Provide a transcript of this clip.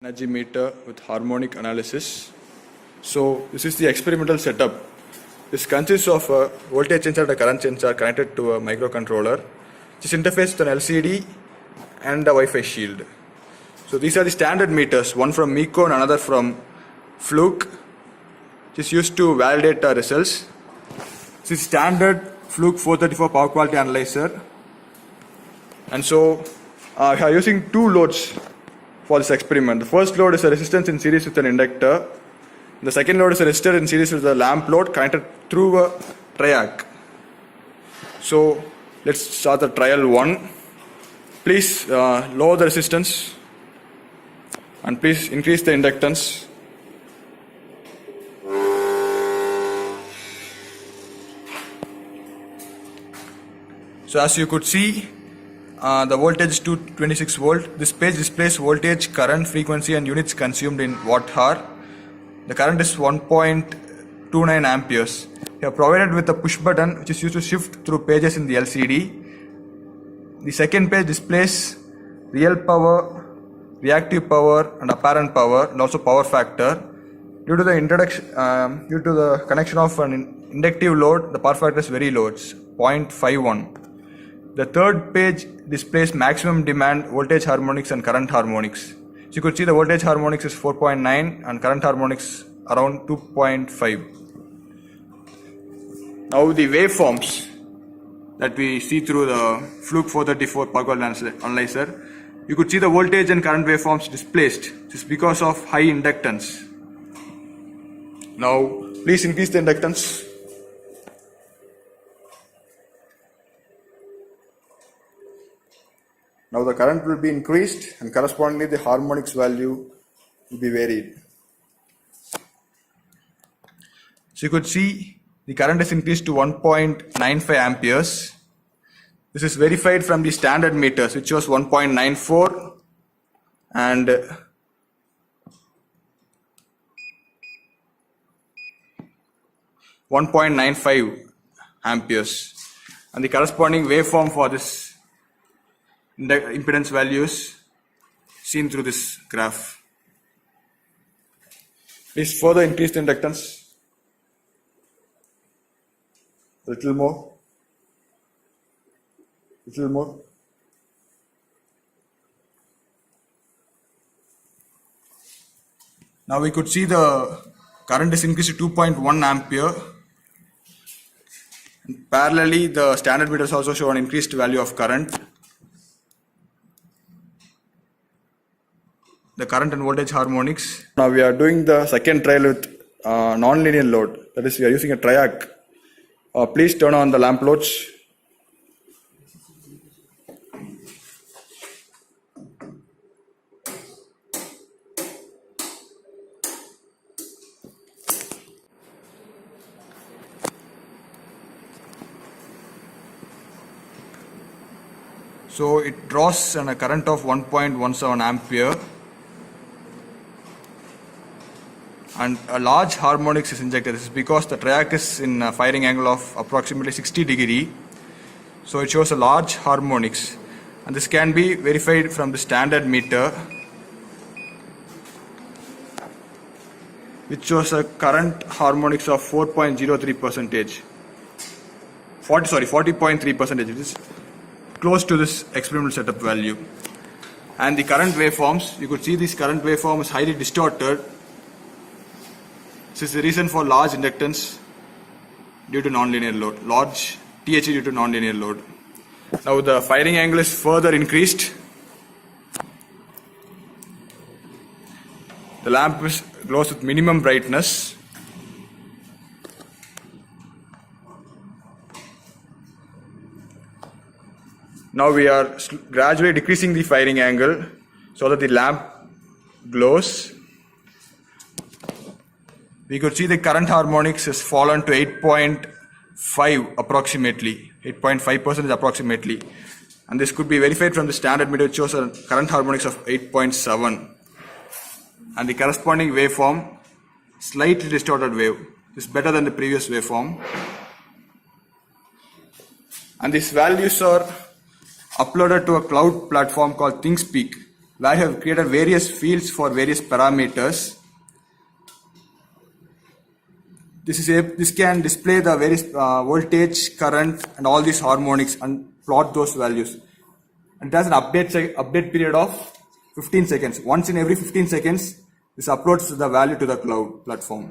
Energy meter with harmonic analysis. So this is the experimental setup. This consists of a voltage sensor and a current sensor connected to a microcontroller. This interfaces with an LCD and a Wi-Fi shield. So these are the standard meters, one from Meco and another from Fluke, which is used to validate our results. This is standard Fluke 434 power quality analyzer. And so we are using two loads for this experiment. The first load is a resistance in series with an inductor. The second load is a resistor in series with a lamp load connected through a triac. So let's start the trial 1. Please lower the resistance and please increase the inductance. So as you could see, the voltage is 226 volt. This page displays voltage, current, frequency and units consumed in watt-hour. The current is 1.29 amperes. We are provided with a push button which is used to shift through pages in the LCD. The second page displays real power, reactive power and apparent power and also power factor. Due to the connection of an inductive load, the power factor is very low, it's 0.51. The third page displays maximum demand, voltage harmonics and current harmonics. So you could see the voltage harmonics is 4.9 and current harmonics around 2.5. Now the waveforms that we see through the Fluke 434 power quality analyzer, you could see the voltage and current waveforms displaced. This is because of high inductance. Now please increase the inductance. Now the current will be increased and correspondingly the harmonics value will be varied. So you could see the current is increased to 1.95 amperes. This is verified from the standard meters which was 1.94 and .95 amperes, and the corresponding waveform for this impedance values seen through this graph. Please further increase the inductance. A little more. Little more. Now we could see the current is increased to 2.1 ampere. And parallelly, the standard meters also show an increased value of current. The current and voltage harmonics. Now we are doing the second trial with non-linear load. That is, we are using a triac. Please turn on the lamp loads. So it draws a current of 1.17 ampere. And a large harmonics is injected. This is because the triac is in a firing angle of approximately 60 degree. So it shows a large harmonics. And this can be verified from the standard meter, which shows a current harmonics of 4.03%. 40.3%. It is close to this experimental setup value. And the current waveforms, you could see this current waveform is highly distorted. This is the reason for large inductance due to nonlinear load, large THE due to nonlinear load. Now the firing angle is further increased. The lamp glows with minimum brightness. Now we are gradually decreasing the firing angle so that the lamp glows. We could see the current harmonics has fallen to 8.5 approximately, 8.5% approximately. And this could be verified from the standard meter, which shows a current harmonics of 8.7. And the corresponding waveform, slightly distorted wave, is better than the previous waveform. And these values are uploaded to a cloud platform called ThingSpeak. where I have created various fields for various parameters. This can display the various voltage, current, and all these harmonics and plot those values. And it has an update period of 15 seconds. Once in every 15 seconds, this uploads the value to the cloud platform.